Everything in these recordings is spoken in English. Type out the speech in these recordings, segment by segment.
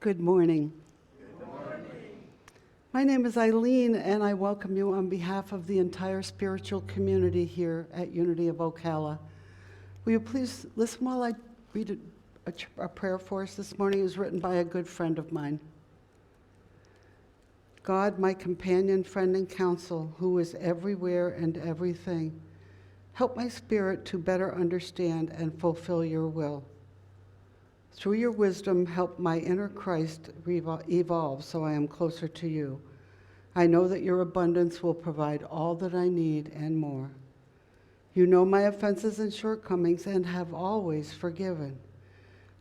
Good morning. My name is Eileen, and I welcome you on behalf of the entire spiritual community here at Unity of Ocala. Will you please listen while I read a prayer for us this morning? It was written by a good friend of mine. God, my companion, friend, and counsel, who is everywhere and everything, help my spirit to better understand and fulfill your will. Through your wisdom, help my inner Christ evolve so I am closer to you. I know that your abundance will provide all that I need and more. You know my offenses and shortcomings and have always forgiven.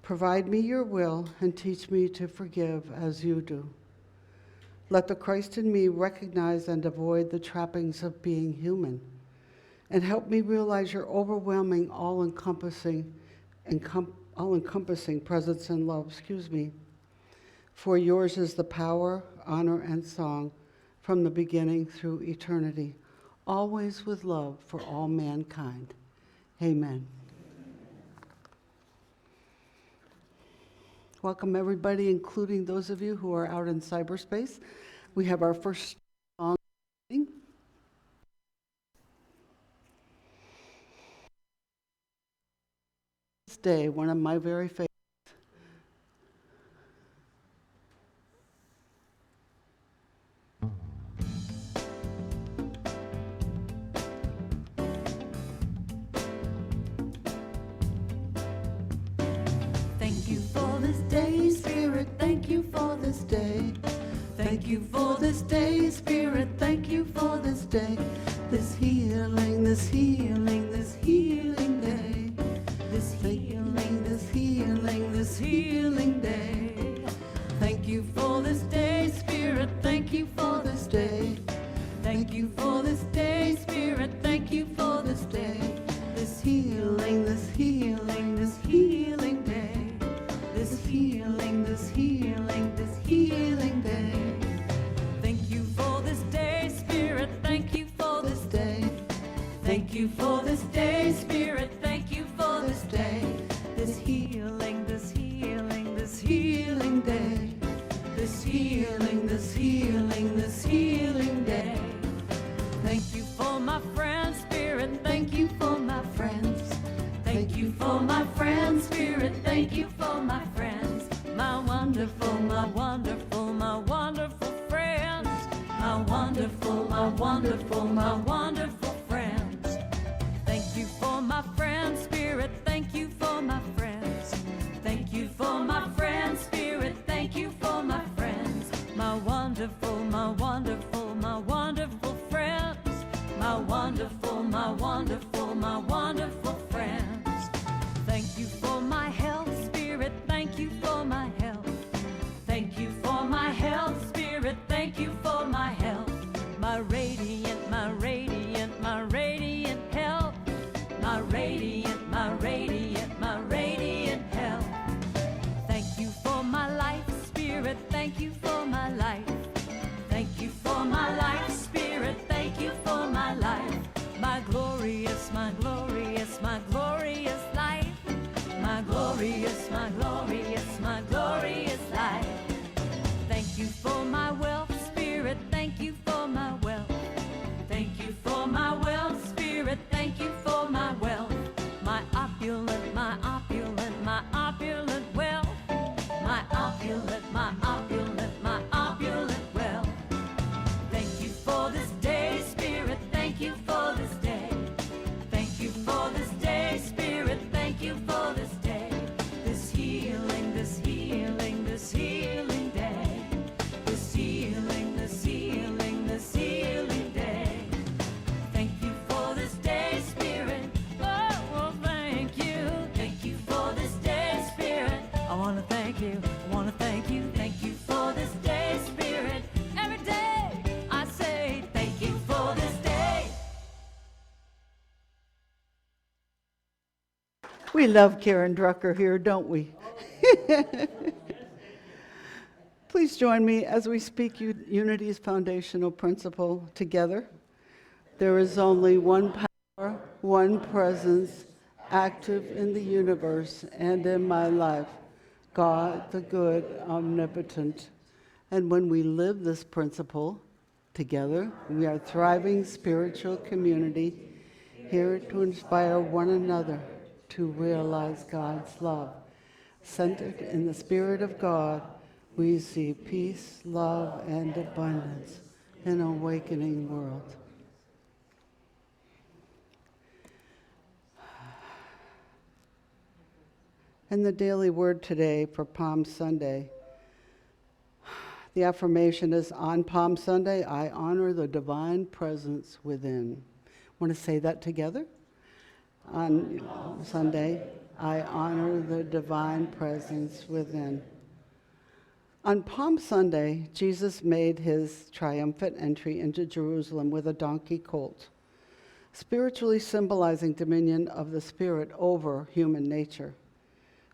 Provide me your will and teach me to forgive as you do. Let the Christ in me recognize and avoid the trappings of being human, and help me realize your overwhelming, all-encompassing presence and love, For yours is the power, honor, and song from the beginning through eternity, always with love for all mankind. Amen. Welcome everybody, including those of you who are out in cyberspace. We have our first song. This day, one of my very favorite. Thank you for this day, Spirit, thank you for this day. Thank you for this day, Spirit, thank you for this day. This healing, this healing, this healing day. This healing, this healing, this healing day. Thank you for this day, Spirit, thank you for this day. Thank you for this day, Spirit, thank you for this day. This healing, this healing, this healing day. This healing, this healing, this healing day. Thank you for this day, Spirit, thank you for this day. Thank you for this day, Spirit, thank you for this day. This healing, this healing, this healing day. This healing, this healing, this healing day. Thank you for my friends, Spirit, thank you for my friends. Thank you for my friends, Spirit, thank you for my friends. My wonderful, my wonderful, my wonderful friends. My wonderful, my wonderful, my wonderful friends. Thank you for my friends, Spirit, thank you for my friends. Thank you for my friends, Spirit, thank you for my friends. My wonderful, my wonderful, my wonderful friends. My wonderful, my wonderful, my wonderful friends. Thank you for my health, Spirit, thank you for my health. Thank you for my health, Spirit, thank you for my health. My radiant, my radiant, my radiant health. My radiant, my radiant, my radiant health. Thank you for my life, Spirit, thank you for my life. Thank you for my life, Spirit, thank you for my life. My glorious, my glorious, my glorious life. My glorious, my glorious, my glorious life. Thank you for my wealth, Spirit, thank you for my wealth. Thank you for my wealth, Spirit, thank you for my wealth. My opulent, my opulent, my opulent wealth. My opulent, my opulent, my opulent wealth. Thank you for this day, Spirit, thank you for this day. Thank you for this day, Spirit, thank you for this day. This healing, this healing, this healing day. This healing, this healing, this healing day. Thank you for this day, Spirit. Oh, well, thank you. Thank you for this day, Spirit. I want to thank you. I want to thank you. Thank you for this day, Spirit. Every day I say thank you for this day. We love Karen Drucker here, don't we? Please join me as we speak Unity's foundational principle together. There is only one power, one presence, active in the universe and in my life. God the good, omnipotent. And when we live this principle together, we are thriving spiritual community here to inspire one another to realize God's love. Centered in the Spirit of God, we see peace, love, and abundance in an awakening world. And the daily word today for Palm Sunday. The affirmation is, on Palm Sunday, I honor the divine presence within. Want to say that together? On Sunday, I honor the divine presence within. On Palm Sunday, Jesus made his triumphant entry into Jerusalem with a donkey colt, spiritually symbolizing dominion of the Spirit over human nature.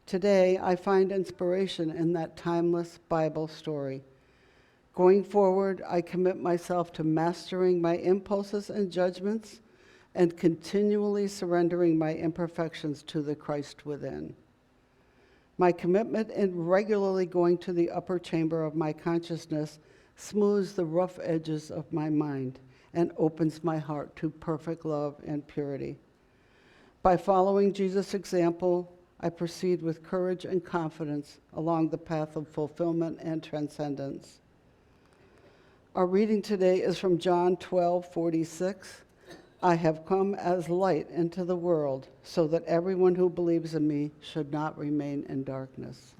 Today, I find inspiration in that timeless Bible story. Going forward, I commit myself to mastering my impulses and judgments and continually surrendering my imperfections to the Christ within. My commitment in regularly going to the upper chamber of my consciousness smooths the rough edges of my mind and opens my heart to perfect love and purity. By following Jesus' example, I proceed with courage and confidence along the path of fulfillment and transcendence. Our reading today is from John 12:46. I have come as light into the world so that everyone who believes in me should not remain in darkness.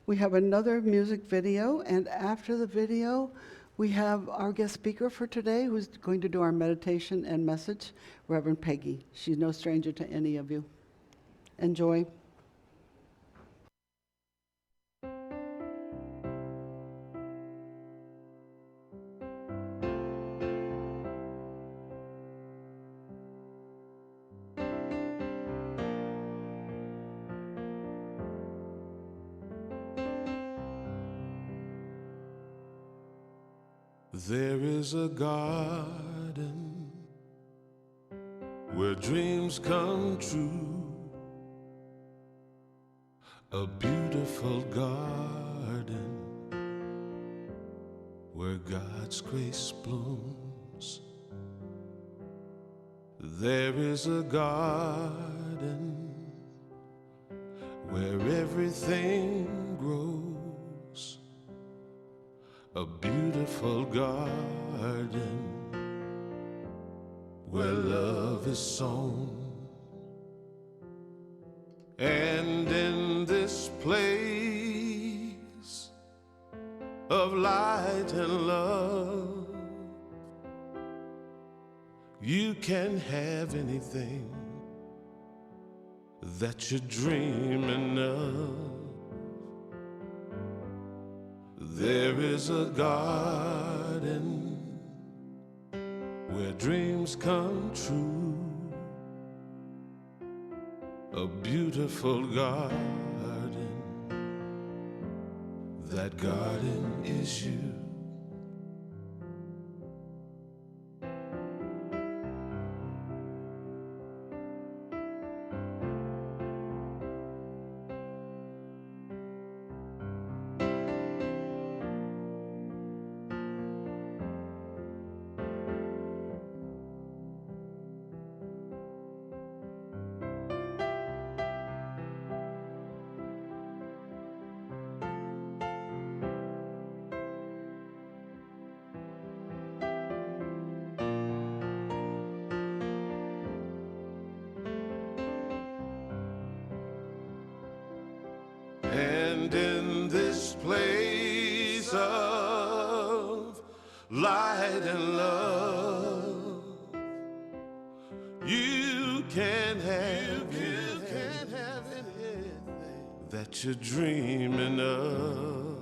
We have another music video, and after the video, we have our guest speaker for today who's going to do our meditation and message, Reverend Peggy. She's no stranger to any of you. Enjoy. There is a garden where dreams come true, a beautiful garden where God's grace blooms. There is a garden where everything grows, a beautiful garden where love is sown. And in this place of light and love, you can have anything that you're dreaming of. There is a garden where dreams come true, a beautiful garden. That garden is you. And in this place of light and love, you can have anything that you're dreaming of.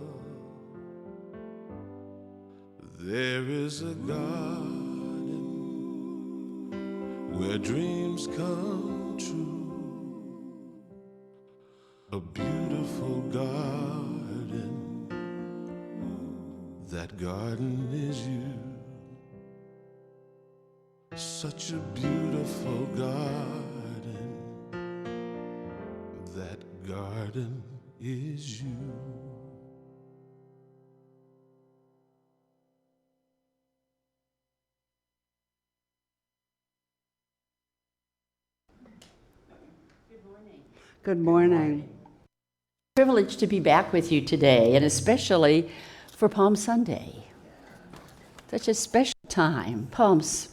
There is a garden where dreams come true, a beautiful garden. That garden is you. Such a beautiful garden. That garden garden is you. Good morning. Privilege to be back with you today, and especially for Palm Sunday. Such a special time, Palms.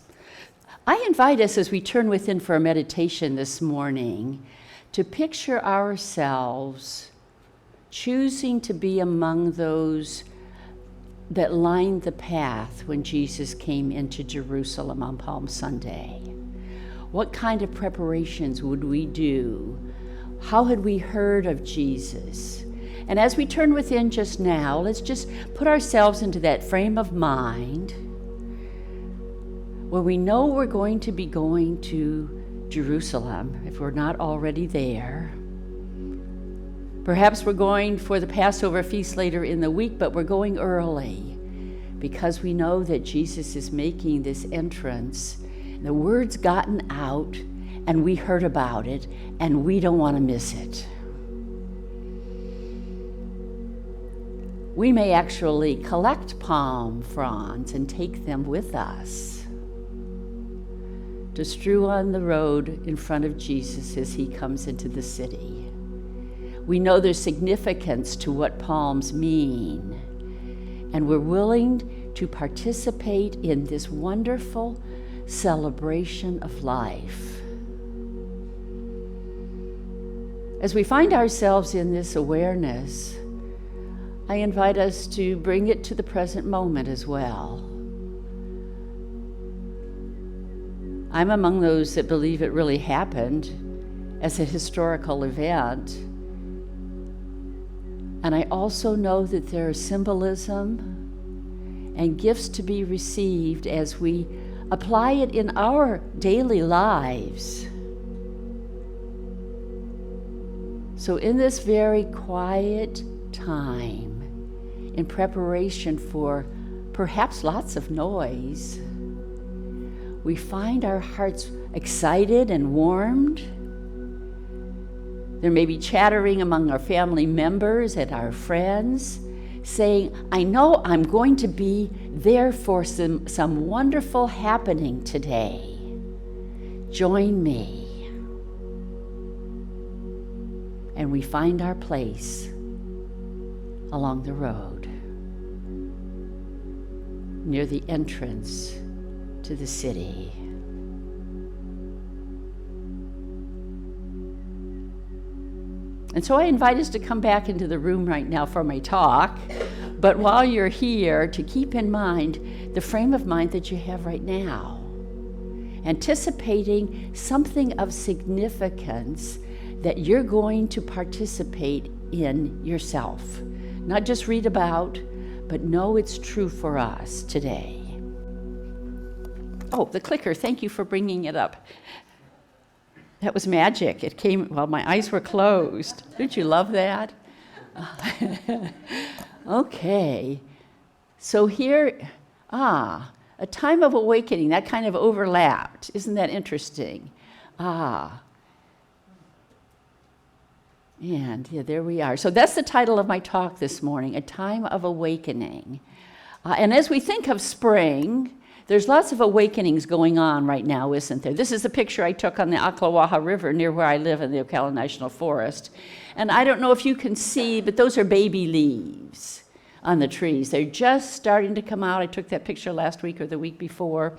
I invite us as we turn within for a meditation this morning to picture ourselves choosing to be among those that lined the path when Jesus came into Jerusalem on Palm Sunday. What kind of preparations would we do? How had we heard of Jesus? And as we turn within just now, let's just put ourselves into that frame of mind where we know we're going to be going to Jerusalem, if we're not already there. Perhaps we're going for the Passover feast later in the week, but we're going early because we know that Jesus is making this entrance. The word's gotten out, and we heard about it, and we don't want to miss it. We may actually collect palm fronds and take them with us to strew on the road in front of Jesus as he comes into the city. We know there's significance to what palms mean, and we're willing to participate in this wonderful celebration of life. As we find ourselves in this awareness, I invite us to bring it to the present moment as well. I'm among those that believe it really happened as a historical event. And I also know that there is symbolism and gifts to be received as we apply it in our daily lives. So in this very quiet time, in preparation for perhaps lots of noise, we find our hearts excited and warmed. There may be chattering among our family members and our friends, saying, I know I'm going to be there for some wonderful happening today. Join me. And we find our place along the road, near the entrance to the city. And so I invite us to come back into the room right now for my talk, but while you're here, to keep in mind the frame of mind that you have right now, anticipating something of significance that you're going to participate in yourself. Not just read about, but know it's true for us today. Oh, the clicker, thank you for bringing it up. That was magic. It came while my eyes were closed. Didn't you love that? Okay. So here, a time of awakening, that kind of overlapped. Isn't that interesting? And yeah, there we are. So that's the title of my talk this morning, A Time of Awakening. And as we think of spring, there's lots of awakenings going on right now, isn't there? This is a picture I took on the Ocklawaha River near where I live in the Ocala National Forest. And I don't know if you can see, but those are baby leaves on the trees. They're just starting to come out. I took that picture last week or the week before.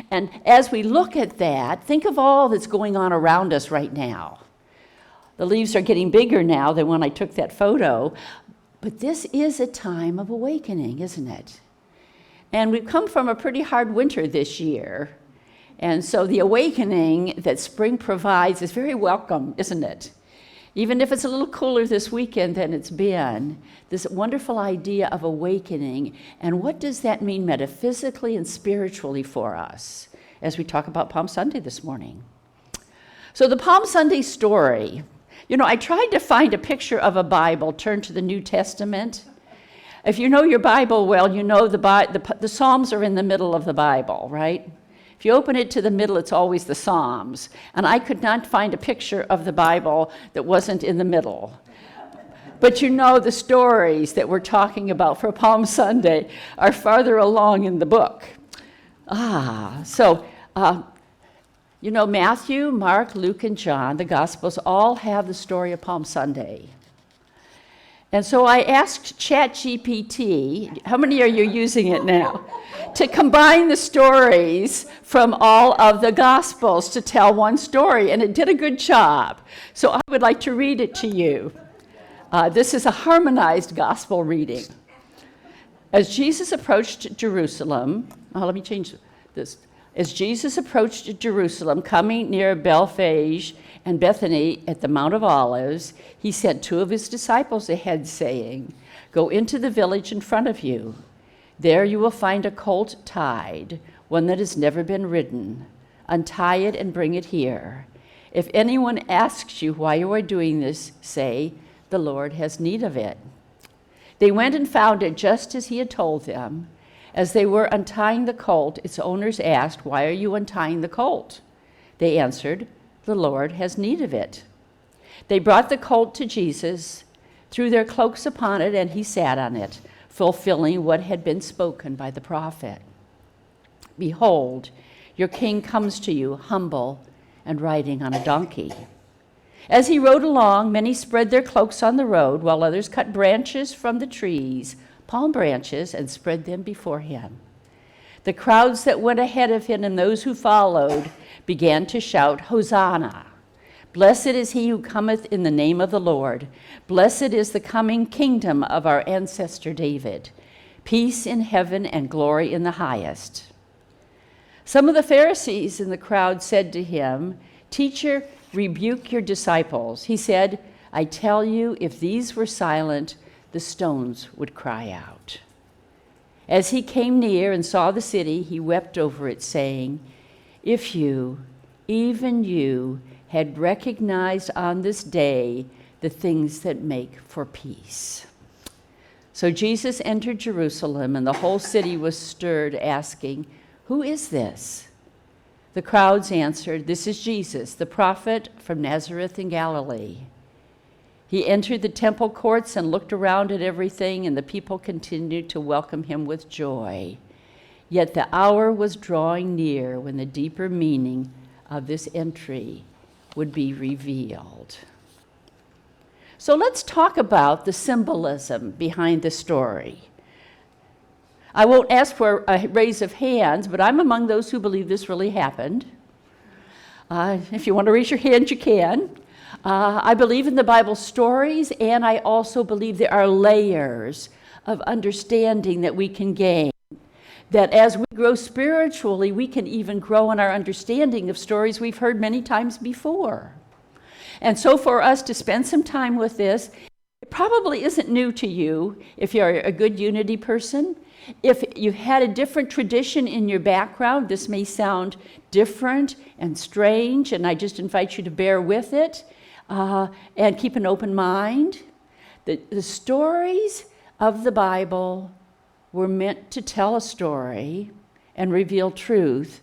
And as we look at that, think of all that's going on around us right now. The leaves are getting bigger now than when I took that photo. But this is a time of awakening, isn't it? And we've come from a pretty hard winter this year. And so the awakening that spring provides is very welcome, isn't it? Even if it's a little cooler this weekend than it's been, this wonderful idea of awakening. And what does that mean metaphysically and spiritually for us as we talk about Palm Sunday this morning? So the Palm Sunday story, I tried to find a picture of a Bible turned to the New Testament. If you know your Bible well, you know the Psalms are in the middle of the Bible, right? If you open it to the middle, it's always the Psalms. And I could not find a picture of the Bible that wasn't in the middle. But you know the stories that we're talking about for Palm Sunday are farther along in the book. Matthew, Mark, Luke, and John, the Gospels, all have the story of Palm Sunday. And so I asked ChatGPT, how many are you using it now, to combine the stories from all of the Gospels to tell one story, and it did a good job. So I would like to read it to you. This is a harmonized Gospel reading. As Jesus approached Jerusalem, let me change this. As Jesus approached Jerusalem, coming near Bethphage and Bethany at the Mount of Olives, he sent 2 of his disciples ahead, saying, "Go into the village in front of you. There you will find a colt tied, one that has never been ridden. Untie it and bring it here. If anyone asks you why you are doing this, say, 'The Lord has need of it.'" They went and found it just as he had told them. As they were untying the colt, its owners asked, "Why are you untying the colt?" They answered, "The Lord has need of it." They brought the colt to Jesus, threw their cloaks upon it, and he sat on it, fulfilling what had been spoken by the prophet. "Behold, your king comes to you, humble and riding on a donkey." As he rode along, many spread their cloaks on the road, while others cut branches from the trees, palm branches, and spread them before him. The crowds that went ahead of him and those who followed began to shout, "Hosanna! Blessed is he who cometh in the name of the Lord. Blessed is the coming kingdom of our ancestor David. Peace in heaven and glory in the highest." Some of the Pharisees in the crowd said to him, "Teacher, rebuke your disciples." He said, "I tell you, if these were silent, the stones would cry out." As he came near and saw the city, he wept over it, saying, "If you, even you, had recognized on this day the things that make for peace." So Jesus entered Jerusalem, and the whole city was stirred, asking, "Who is this?" The crowds answered, "This is Jesus, the prophet from Nazareth in Galilee." He entered the temple courts and looked around at everything, and the people continued to welcome him with joy. Yet the hour was drawing near when the deeper meaning of this entry would be revealed. So let's talk about the symbolism behind the story. I won't ask for a raise of hands, but I'm among those who believe this really happened. If you want to raise your hand, you can. I believe in the Bible stories, and I also believe there are layers of understanding that we can gain. That as we grow spiritually, we can even grow in our understanding of stories we've heard many times before. And so for us to spend some time with this, it probably isn't new to you if you're a good unity person. If you had a different tradition in your background, this may sound different and strange, and I just invite you to bear with it. And keep an open mind. The stories of the Bible were meant to tell a story and reveal truth,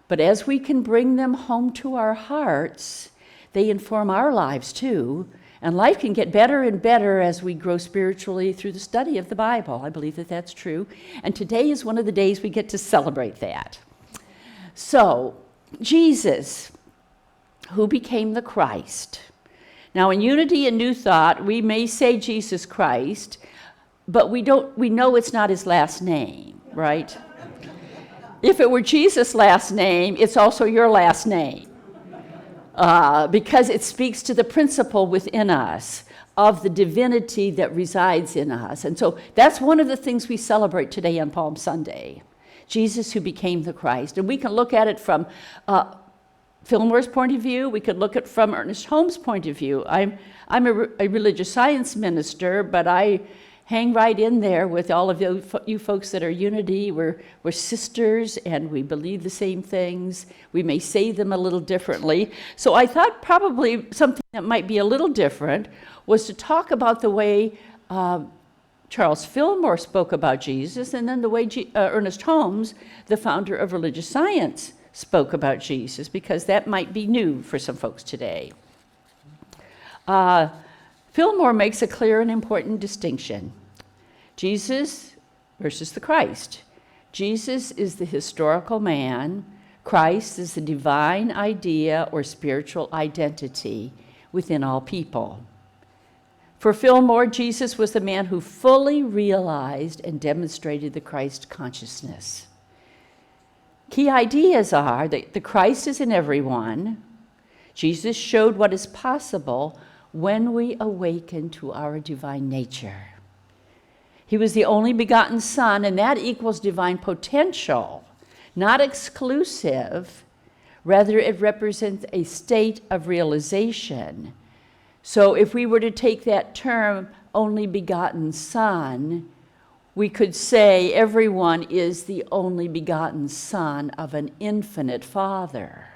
but as we can bring them home to our hearts, they inform our lives too, and life can get better and better as we grow spiritually through the study of the Bible. I believe that that's true, and today is one of the days we get to celebrate that. So, Jesus, who became the Christ. Now, in Unity and New Thought, we may say Jesus Christ, but we know it's not his last name, right? If it were Jesus' last name, it's also your last name, because it speaks to the principle within us of the divinity that resides in us. And so that's one of the things we celebrate today on Palm Sunday, Jesus who became the Christ. And we can look at it from Fillmore's point of view. We could look at from Ernest Holmes' point of view. I'm a religious science minister, but I hang right in there with all of you folks that are Unity. We're sisters, and we believe the same things. We may say them a little differently. So I thought probably something that might be a little different was to talk about the way Charles Fillmore spoke about Jesus, and then the way Ernest Holmes, the founder of religious science, spoke about Jesus, because that might be new for some folks today. Fillmore makes a clear and important distinction. Jesus versus the Christ. Jesus is the historical man. Christ is the divine idea or spiritual identity within all people. For Fillmore, Jesus was the man who fully realized and demonstrated the Christ consciousness. Key ideas are that the Christ is in everyone. Jesus showed what is possible when we awaken to our divine nature. He was the only begotten Son, and that equals divine potential, not exclusive. Rather, it represents a state of realization. So if we were to take that term, only begotten Son, we could say everyone is the only begotten Son of an infinite Father.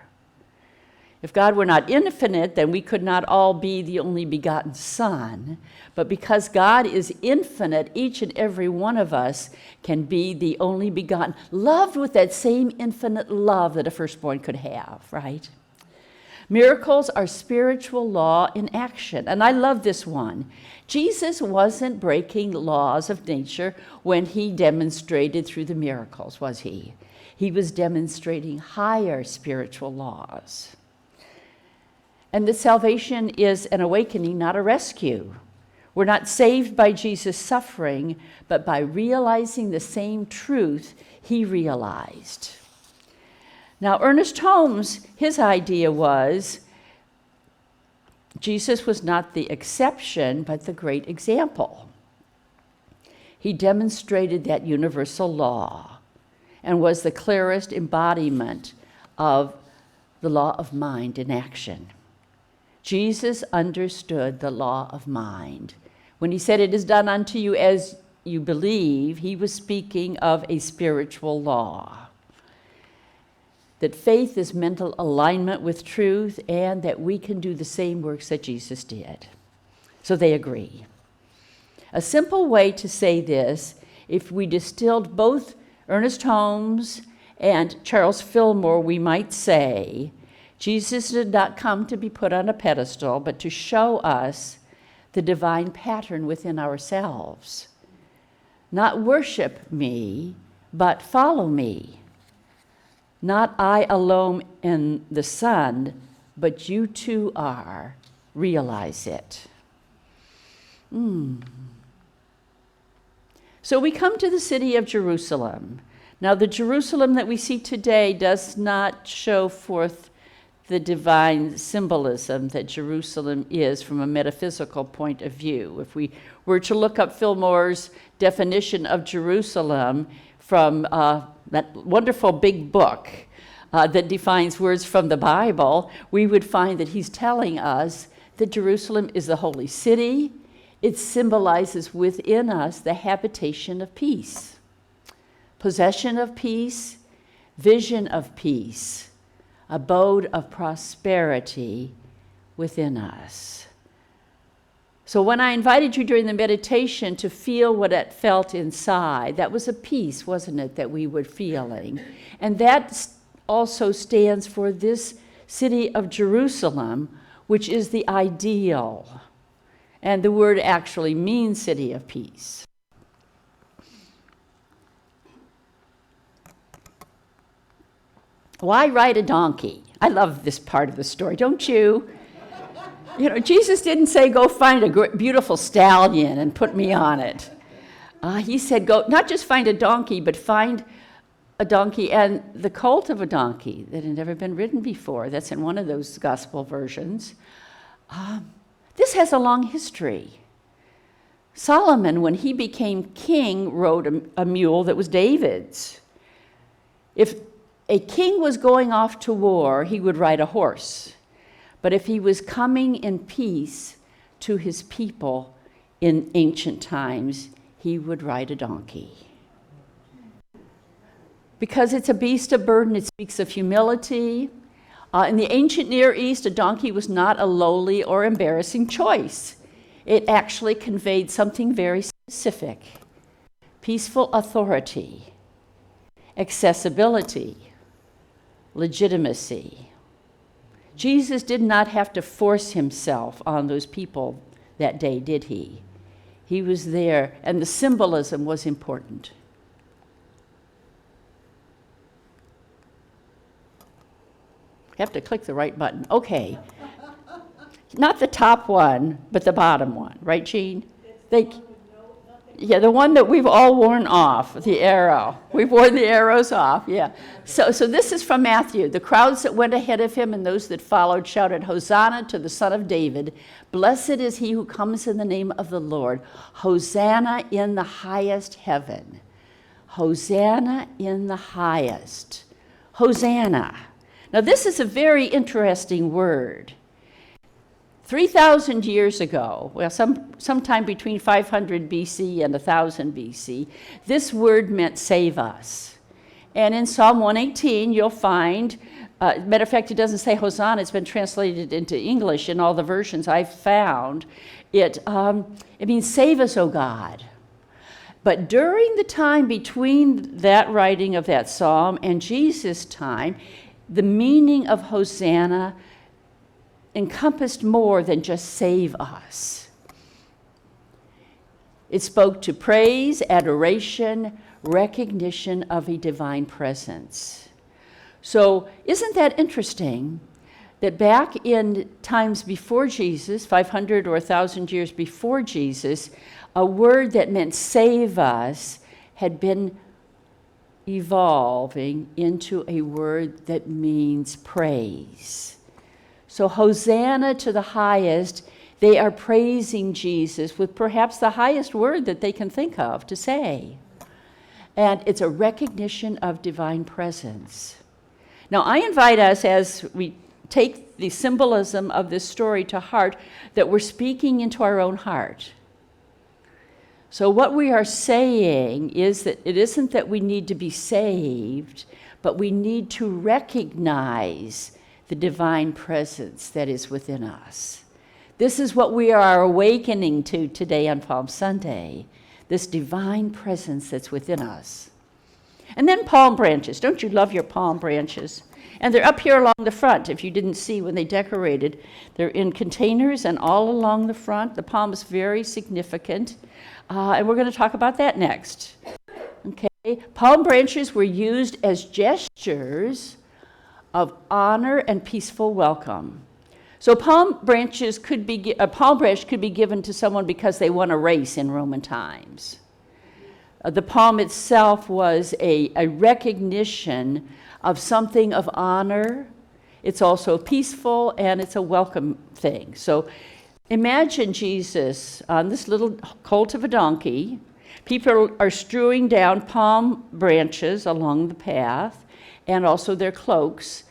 If God were not infinite, then we could not all be the only begotten Son. But because God is infinite, each and every one of us can be the only begotten, loved with that same infinite love that a firstborn could have, right? Miracles are spiritual law in action. And I love this one. Jesus wasn't breaking laws of nature when he demonstrated through the miracles, was he? He was demonstrating higher spiritual laws. And that salvation is an awakening, not a rescue. We're not saved by Jesus' suffering, but by realizing the same truth he realized. Now, Ernest Holmes, his idea was Jesus was not the exception, but the great example. He demonstrated that universal law and was the clearest embodiment of the law of mind in action. Jesus understood the law of mind. When he said, "It is done unto you as you believe," he was speaking of a spiritual law. That faith is mental alignment with truth, and that we can do the same works that Jesus did. So they agree. A simple way to say this, if we distilled both Ernest Holmes and Charles Fillmore, we might say, Jesus did not come to be put on a pedestal, but to show us the divine pattern within ourselves. Not worship me, but follow me. Not I alone in the Son, but you too are. Realize it. So we come to the city of Jerusalem. Now, the Jerusalem that we see today does not show forth the divine symbolism that Jerusalem is from a metaphysical point of view. If we were to look up Fillmore's definition of Jerusalem from that wonderful big book that defines words from the Bible, we would find that he's telling us that Jerusalem is the holy city. It symbolizes within us the habitation of peace, possession of peace, vision of peace, abode of prosperity within us. So when I invited you during the meditation to feel what it felt inside, that was a peace, wasn't it, that we were feeling? And that also stands for this city of Jerusalem, which is the ideal. And the word actually means city of peace. Why ride a donkey? I love this part of the story, don't you? You know, Jesus didn't say, go find a beautiful stallion and put me on it. He said, go, not just find a donkey, but find a donkey and the colt of a donkey that had never been ridden before. That's in one of those gospel versions. This has a long history. Solomon, when he became king, rode a mule that was David's. If a king was going off to war, he would ride a horse. But if he was coming in peace to his people in ancient times, he would ride a donkey. Because it's a beast of burden, it speaks of humility. In the ancient Near East, a donkey was not a lowly or embarrassing choice. It actually conveyed something very specific: peaceful authority, accessibility, legitimacy. Jesus did not have to force himself on those people that day, did he? He was there, and the symbolism was important. You have to click the right button. Okay. Not the top one, but the bottom one, right, Jean? Yeah, the one that we've all worn off, the arrow. We've worn the arrows off, yeah. So this is from Matthew. The crowds that went ahead of him and those that followed shouted, Hosanna to the Son of David. Blessed is he who comes in the name of the Lord. Hosanna in the highest heaven. Hosanna in the highest. Hosanna. Now this is a very interesting word. 3,000 years ago, well, sometime between 500 BC and 1000 BC, this word meant save us. And in Psalm 118, you'll find, matter of fact, it doesn't say Hosanna, it's been translated into English in all the versions I've found. It means save us, O God. But during the time between that writing of that psalm and Jesus' time, the meaning of Hosanna encompassed more than just save us. It spoke to praise, adoration, recognition of a divine presence. So isn't that interesting that back in times before Jesus, 500 or 1,000 years before Jesus, a word that meant save us had been evolving into a word that means praise. So Hosanna to the highest, they are praising Jesus with perhaps the highest word that they can think of to say. And it's a recognition of divine presence. Now I invite us, as we take the symbolism of this story to heart, that we're speaking into our own heart. So what we are saying is that it isn't that we need to be saved, but we need to recognize the divine presence that is within us. This is what we are awakening to today on Palm Sunday, this divine presence that's within us. And then palm branches. Don't you love your palm branches? And they're up here along the front, if you didn't see when they decorated. They're in containers and all along the front. The palm is very significant. And we're going to talk about that next. Okay, palm branches were used as gestures of honor and peaceful welcome. So a palm branch could be given to someone because they won a race in Roman times. The palm itself was a recognition of something of honor. It's also peaceful and it's a welcome thing. So imagine Jesus on this little colt of a donkey. People are strewing down palm branches along the path and also their cloaks.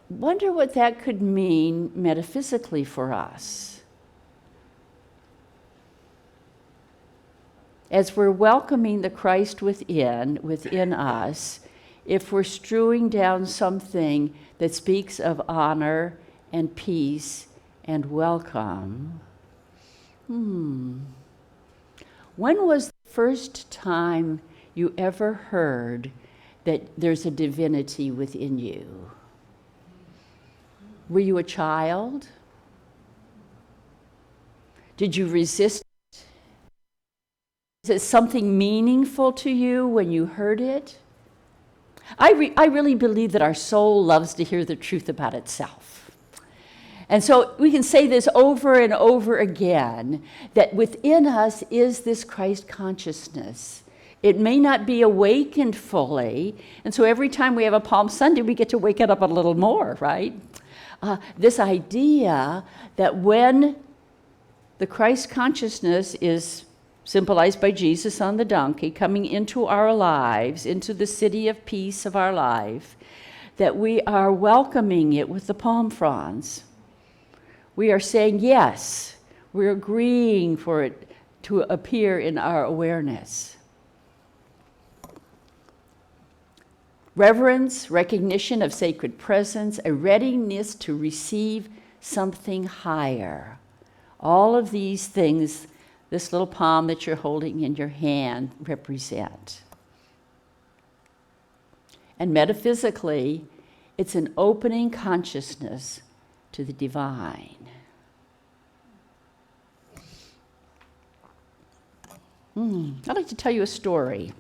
Wonder what that could mean metaphysically for us. As we're welcoming the Christ within us, if we're strewing down something that speaks of honor and peace and welcome, when was the first time you ever heard that there's a divinity within you? Were you a child? Did you resist it? Is it something meaningful to you when you heard it? I really believe that our soul loves to hear the truth about itself. And so we can say this over and over again, that within us is this Christ consciousness. It may not be awakened fully, and so every time we have a Palm Sunday, we get to wake it up a little more, right? This idea that when the Christ consciousness is symbolized by Jesus on the donkey, coming into our lives, into the city of peace of our life, that we are welcoming it with the palm fronds. We are saying yes, we're agreeing for it to appear in our awareness. Reverence, recognition of sacred presence, a readiness to receive something higher. All of these things, this little palm that you're holding in your hand represent. And metaphysically, it's an opening consciousness to the divine. I'd like to tell you a story.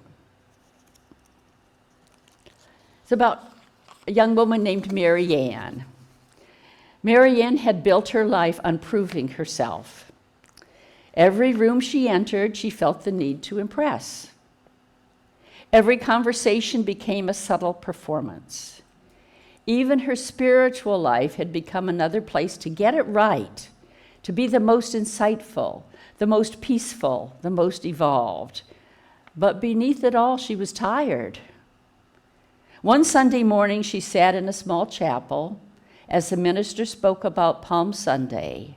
It's about a young woman named Mary Ann. Mary Ann had built her life on proving herself. Every room she entered, she felt the need to impress. Every conversation became a subtle performance. Even her spiritual life had become another place to get it right, to be the most insightful, the most peaceful, the most evolved. But beneath it all, she was tired. One Sunday morning, she sat in a small chapel as the minister spoke about Palm Sunday,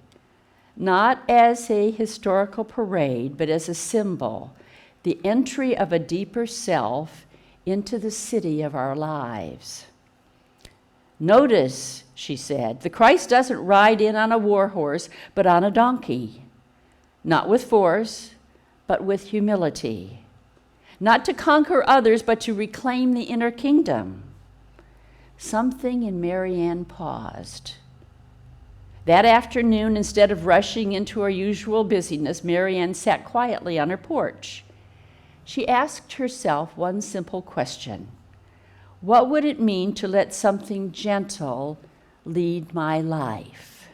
not as a historical parade, but as a symbol, the entry of a deeper self into the city of our lives. Notice, she said, the Christ doesn't ride in on a war horse, but on a donkey. Not with force, but with humility. Not to conquer others, but to reclaim the inner kingdom. Something in Mary Ann paused. That afternoon, instead of rushing into her usual busyness, Mary Ann sat quietly on her porch. She asked herself one simple question. What would it mean to let something gentle lead my life?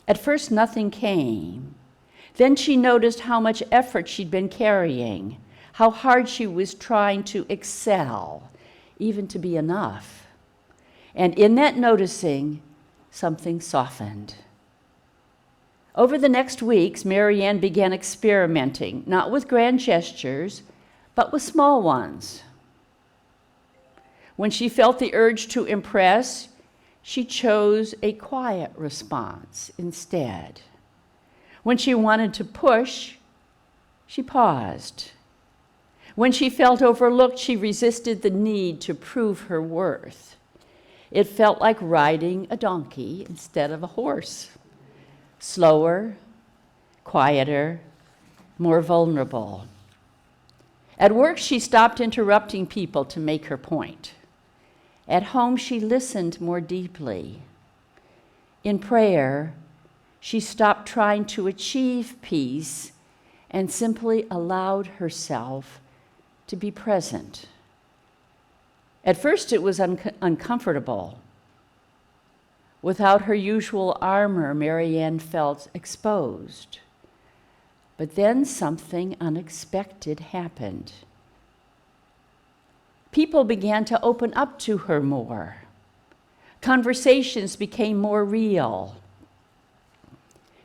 At first, nothing came. Then she noticed how much effort she'd been carrying, how hard she was trying to excel, even to be enough. And in that noticing, something softened. Over the next weeks, Mary Ann began experimenting, not with grand gestures, but with small ones. When she felt the urge to impress, she chose a quiet response instead. When she wanted to push, she paused. When she felt overlooked, she resisted the need to prove her worth. It felt like riding a donkey instead of a horse. Slower, quieter, more vulnerable. At work, she stopped interrupting people to make her point. At home, she listened more deeply. In prayer, she stopped trying to achieve peace and simply allowed herself to be present. At first, it was uncomfortable. Without her usual armor, Mary Ann felt exposed. But then something unexpected happened. People began to open up to her more. Conversations became more real.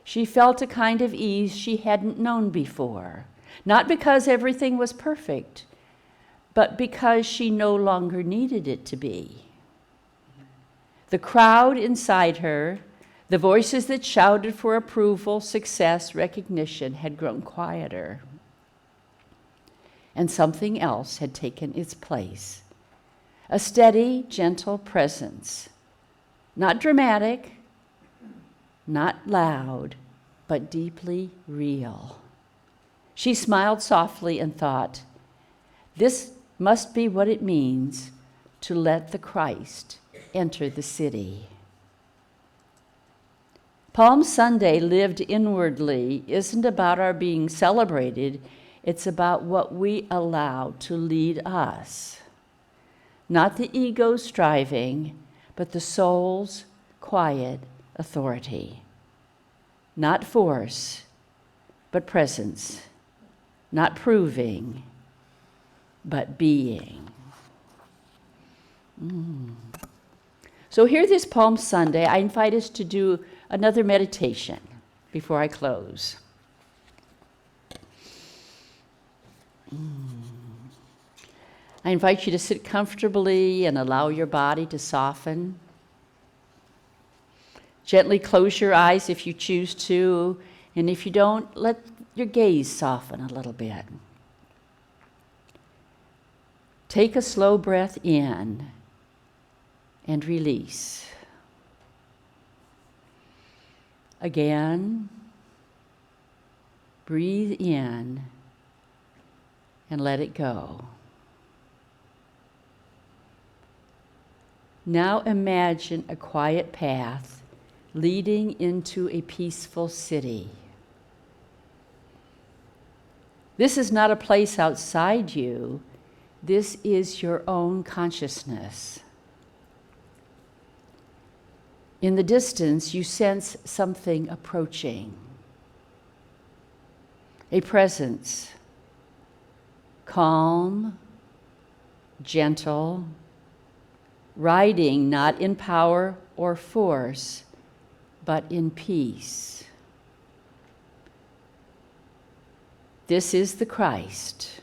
She felt a kind of ease she hadn't known before, not because everything was perfect, but because she no longer needed it to be. The crowd inside her, the voices that shouted for approval, success, recognition, had grown quieter. And something else had taken its place. A steady, gentle presence. Not dramatic, not loud, but deeply real. She smiled softly and thought, this must be what it means to let the Christ enter the city. Palm Sunday, lived inwardly, isn't about our being celebrated. It's about what we allow to lead us. Not the ego's striving, but the soul's quiet authority. Not force, but presence. Not proving, but being. So here this Palm Sunday, I invite us to do another meditation before I close. I invite you to sit comfortably and allow your body to soften. Gently close your eyes if you choose to, and if you don't, let your gaze soften a little bit. Take a slow breath in and release. Again, breathe in and let it go. Now imagine a quiet path leading into a peaceful city. This is not a place outside you. This is your own consciousness. In the distance, you sense something approaching. A presence, calm, gentle, riding not in power or force, but in peace. This is the Christ,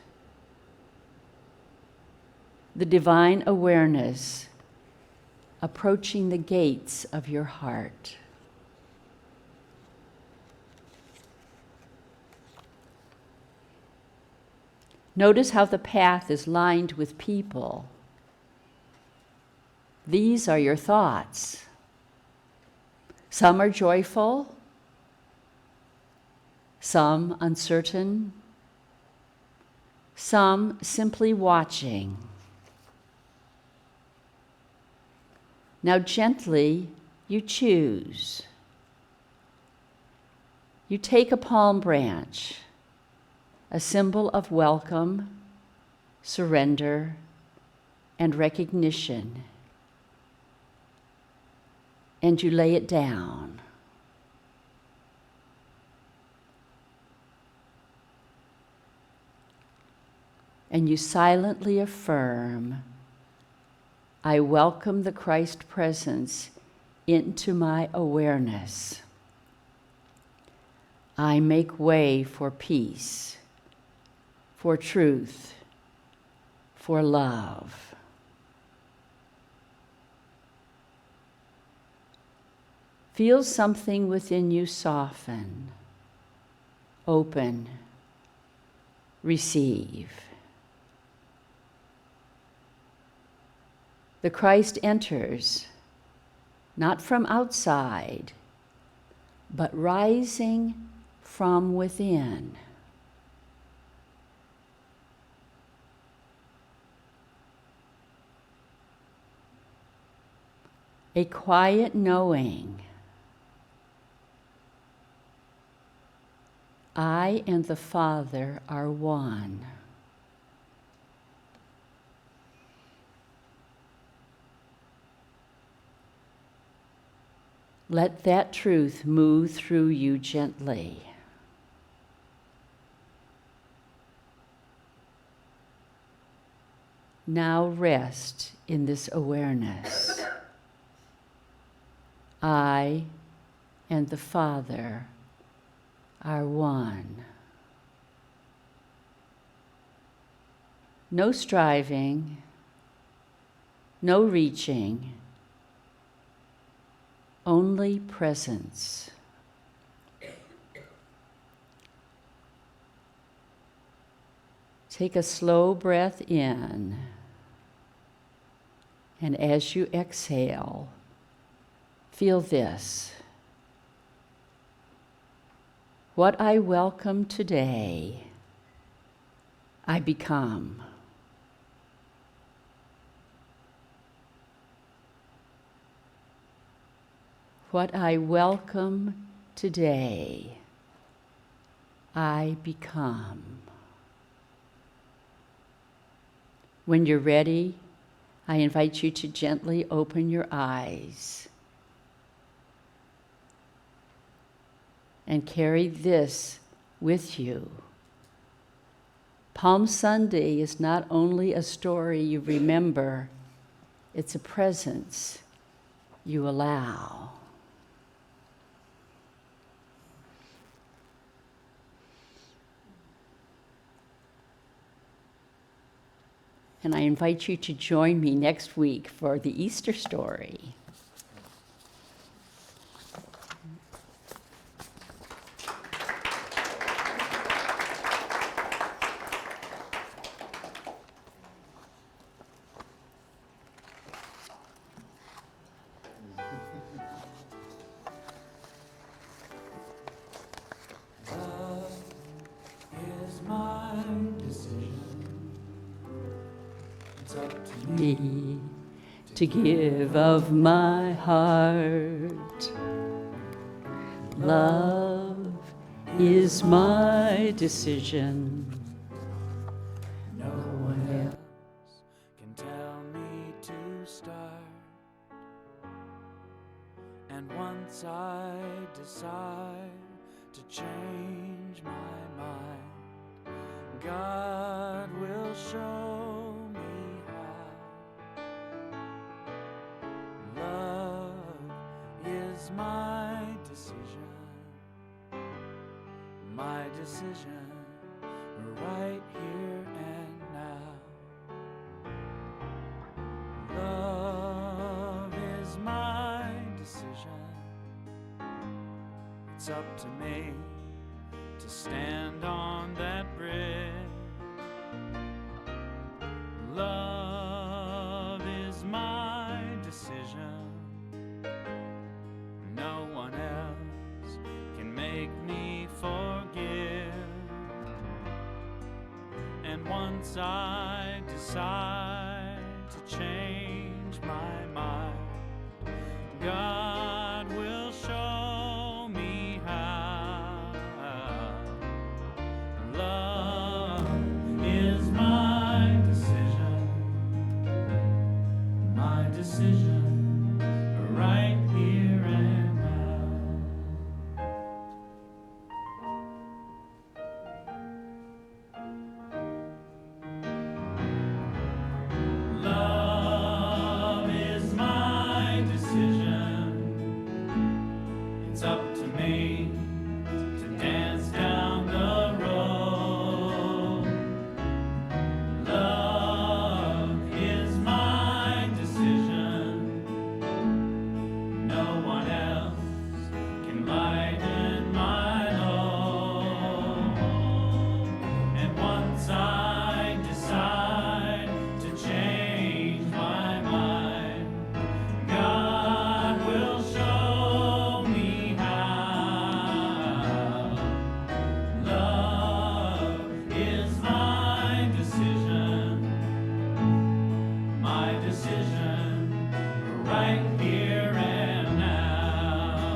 the divine awareness approaching the gates of your heart. Notice how the path is lined with people. These are your thoughts. Some are joyful, some uncertain, some simply watching. Now gently, you choose. You take a palm branch, a symbol of welcome, surrender, and recognition, and you lay it down. And you silently affirm, I welcome the Christ presence into my awareness. I make way for peace, for truth, for love. Feel something within you soften, open, receive. The Christ enters, not from outside, but rising from within. A quiet knowing, I and the Father are one. Let that truth move through you gently. Now rest in this awareness. I and the Father are one. No striving, no reaching, only presence. Take a slow breath in, and as you exhale, feel this. What I welcome today, I become. What I welcome today, I become. When you're ready, I invite you to gently open your eyes and carry this with you. Palm Sunday is not only a story you remember, it's a presence you allow. And I invite you to join me next week for the Easter story. Me to give of my heart. Love is my decision. decide to change my mind, God will show me how. Love is my decision right here and now. Love is my decision. It's up to me to stand on that bridge. Love is my decision. No one else can make me forgive. And once I decide to change my mind, God will show me how. Love is my decision right here and now. Love is my decision. It's up to me to dance down the road. Love is my decision. No one else can lighten my load. And once I decide to change my mind, God will show me how. Love is my decision right here and now.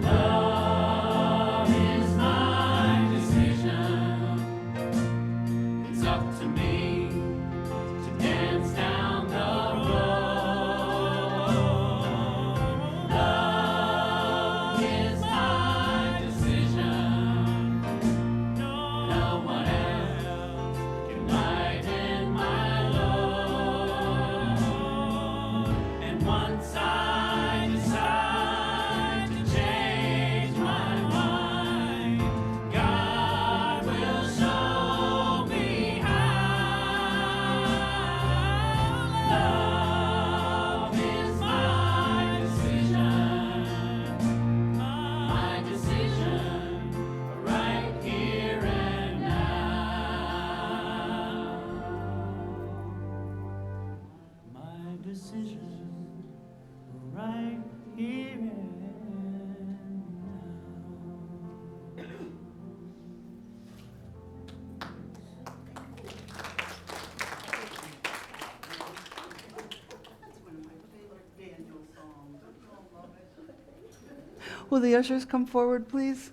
Love is my decision. It's up to me to dance down the road. Love is my decision. No one else can lighten my load. And once I decide to change my mind, God will show me how. Love is my decision right here and now. My decision right here and now. Will the ushers come forward, please?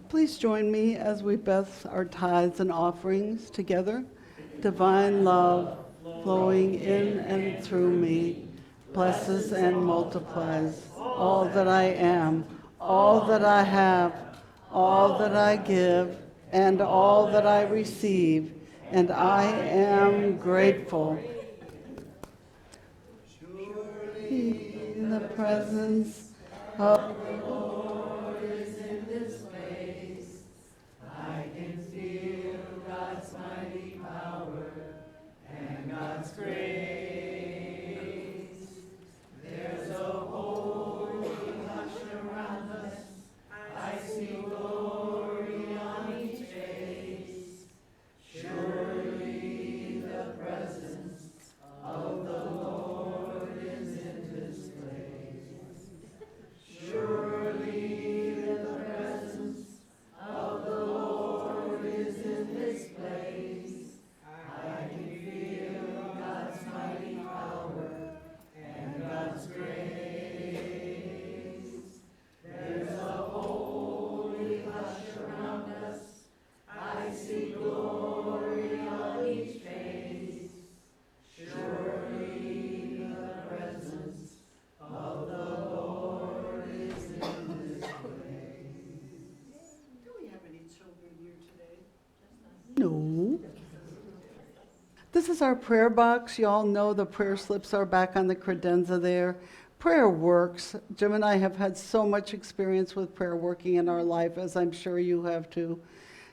Please join me as we bless our tithes and offerings together. Divine love flowing in and through me blesses and multiplies all that I am, all that I have, all that I give, and all that I receive, and I am grateful. Surely the presence of the Lord is in this place. I can feel God's mighty power and God's grace. There's a holy hush around us. I see glory on each face. Surely the presence of the Lord is in this place. Surely the presence of the Lord is in this place. I can feel God's mighty This is our prayer box. You all know the prayer slips are back on the credenza there. Prayer works. Jim and I have had so much experience with prayer working in our life, as I'm sure you have too.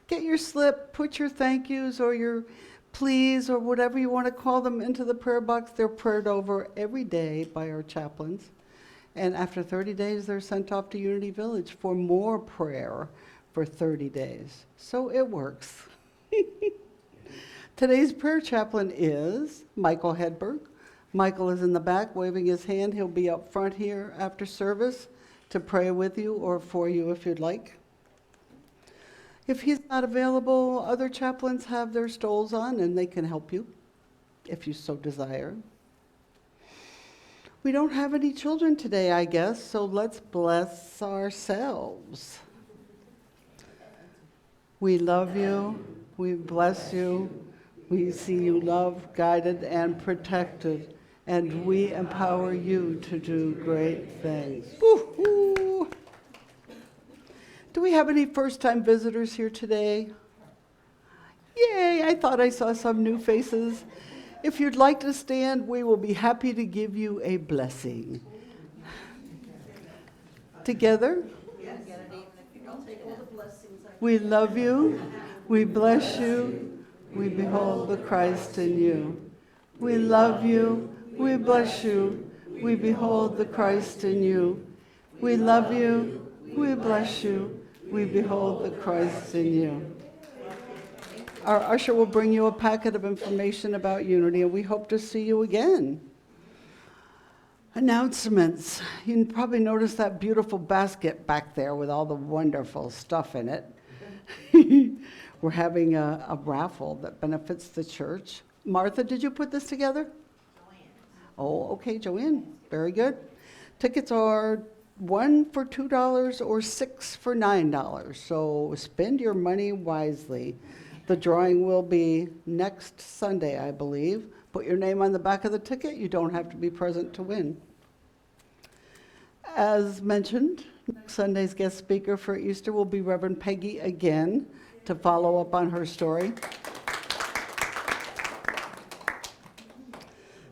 Get your slip, put your thank yous or your please or whatever you want to call them into the prayer box. They're prayed over every day by our chaplains. And after 30 days, they're sent off to Unity Village for more prayer for 30 days. So it works. Today's prayer chaplain is Michael Hedberg. Michael is in the back waving his hand. He'll be up front here after service to pray with you or for you if you'd like. If he's not available, other chaplains have their stoles on and they can help you if you so desire. We don't have any children today, I guess, so let's bless ourselves. We love you. We bless you. We see you loved, guided, and protected, and we empower you to do great things. Woo-hoo. Do we have any first-time visitors here today? Yay, I thought I saw some new faces. If you'd like to stand, we will be happy to give you a blessing. Together? We love you. We bless you. We behold the Christ in you. We love you. We bless you. We behold the Christ in you. We love you. We bless you. We behold the Christ in you. Our usher will bring you a packet of information about Unity, and we hope to see you again. Announcements. You probably noticed that beautiful basket back there with all the wonderful stuff in it. We're having a raffle that benefits the church. Martha, did you put this together? Joanne. Oh, okay, Joanne. Very good. Tickets are 1 for $2 or 6 for $9. So spend your money wisely. The drawing will be next Sunday, I believe. Put your name on the back of the ticket. You don't have to be present to win. As mentioned, next Sunday's guest speaker for Easter will be Reverend Peggy again to follow up on her story.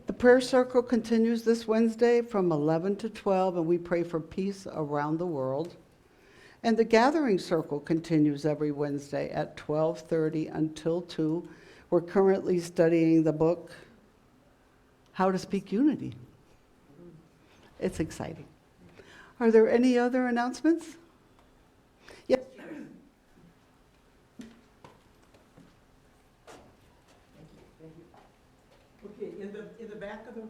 The prayer circle continues this Wednesday from 11 to 12, and we pray for peace around the world. And the gathering circle continues every Wednesday at 12:30 until 2. We're currently studying the book, How to Speak Unity. It's exciting. Are there any other announcements? Yes. Okay, in the back of the, is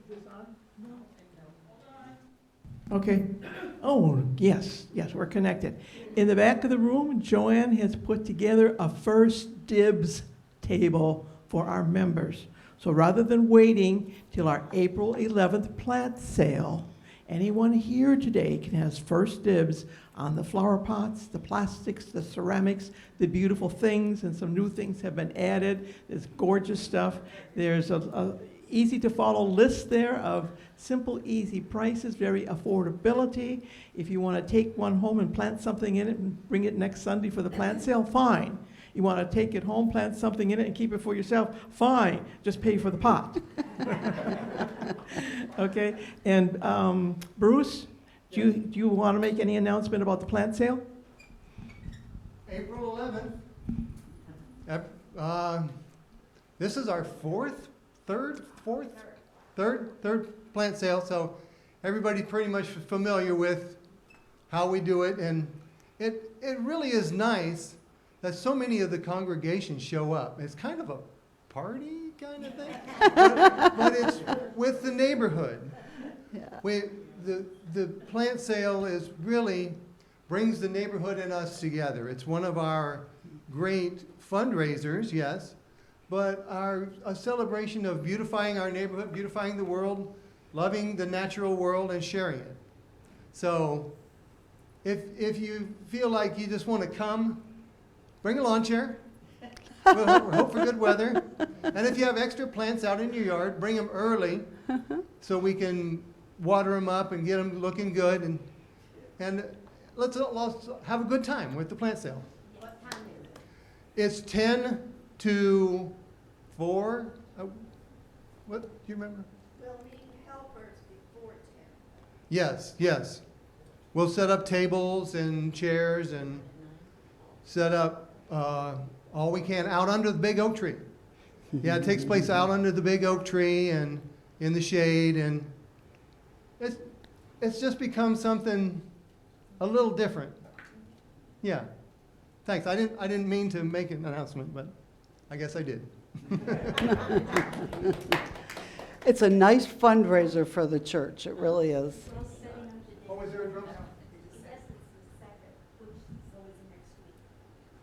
this on? No. Okay. Oh, yes, we're connected. In the back of the room, Joanne has put together a first dibs table for our members. So rather than waiting till our April 11th plant sale, anyone here today can have first dibs on the flower pots, the plastics, the ceramics, the beautiful things, and some new things have been added. There's gorgeous stuff. There's a easy to follow list there of simple, easy prices, very affordability. If you want to take one home and plant something in it and bring it next Sunday for the plant sale, fine. You want to take it home, plant something in it, and keep it for yourself, fine. Just pay for the pot. Okay, and Bruce, do you want to make any announcement about the plant sale? April 11th. This is our third plant sale, so everybody's pretty much familiar with how we do it, and it really is nice that so many of the congregations show up. It's kind of a party kind of thing, but it's with the neighborhood. Yeah. The plant sale is really brings the neighborhood and us together. It's one of our great fundraisers, yes, but a celebration of beautifying our neighborhood, beautifying the world, loving the natural world, and sharing it. So if you feel like you just want to come, bring a lawn chair. We'll hope for good weather. And if you have extra plants out in your yard, bring them early so we can water them up and get them looking good. And let's have a good time with the plant sale. What time is it? It's 10 to 4. What, do you remember? We'll need helpers before 10. Yes, yes. We'll set up tables and chairs and set up all we can out under the big oak tree. Yeah, it takes place out under the big oak tree and in the shade, and it's just become something a little different. Yeah. Thanks. I didn't mean to make an announcement, but I guess I did. It's a nice fundraiser for the church, it really is. Oh, is there a drum?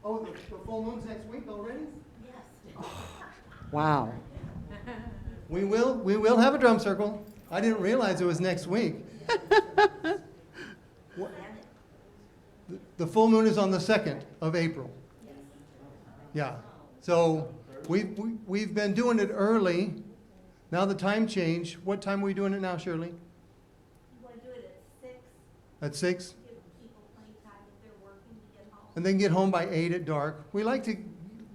Oh, the full moon's next week already? Wow. We will have a drum circle. I didn't realize it was next week. What- The full moon is on the 2nd of April. Yeah. So we've been doing it early. Now the time changed. What time are we doing it now, Shirley? You want to do it at 6, At 6? give people plenty of time if they're working to get home. And then get home by 8 at dark. We like to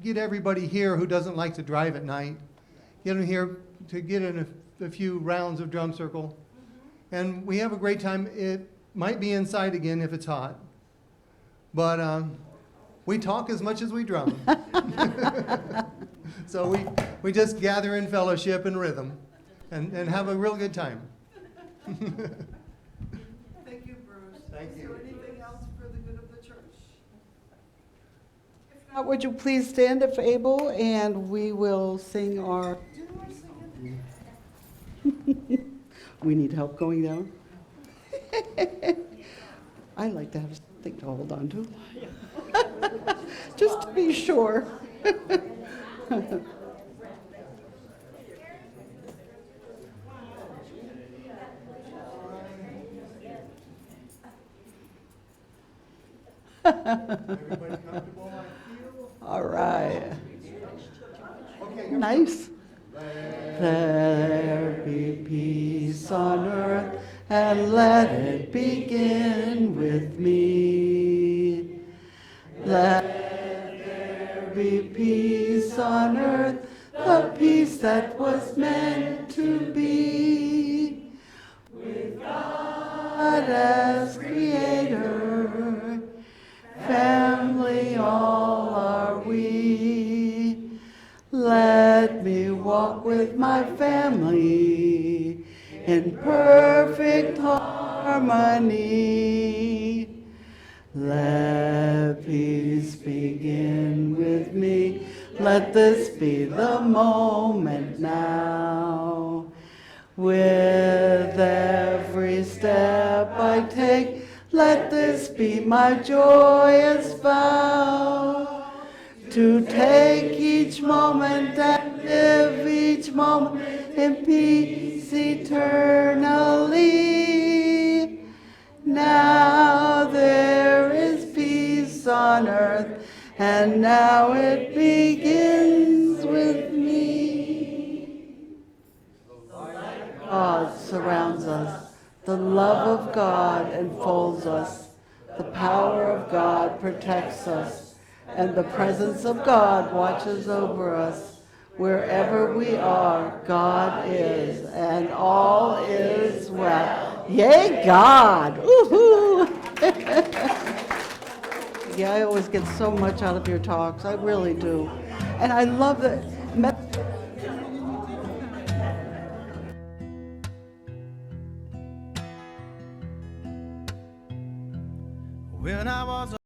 get everybody here who doesn't like to drive at night. Get them here to get in a few rounds of drum circle. And we have a great time. It might be inside again if it's hot. But we talk as much as we drum. So we just gather in fellowship and rhythm and have a real good time. Thank you, Bruce. Thank you. Anything else for the good of the church? If not, would you please stand if able, and we will sing our... We need help going down? I like to have something to hold on to. Just to be sure. Everybody comfortable, I feel? All right. Okay, Nice. There be peace on earth, and let it begin with me. Let there be peace on earth, the peace that was meant to be. With God as creator, family all are we. Let me walk with my family in perfect harmony. Let peace begin with me. Let this be the moment now. With every step I take, let this be my joyous vow. To take each moment and live each moment in peace eternally. Now there is peace on earth, and now it begins with me. God surrounds us, the love of God enfolds us, the power of God protects us, and the presence of God watches over us. Wherever we are, God is, and all is well. Yay, God! Woohoo! Yeah, I always get so much out of your talks. I really do. And I love that. When I was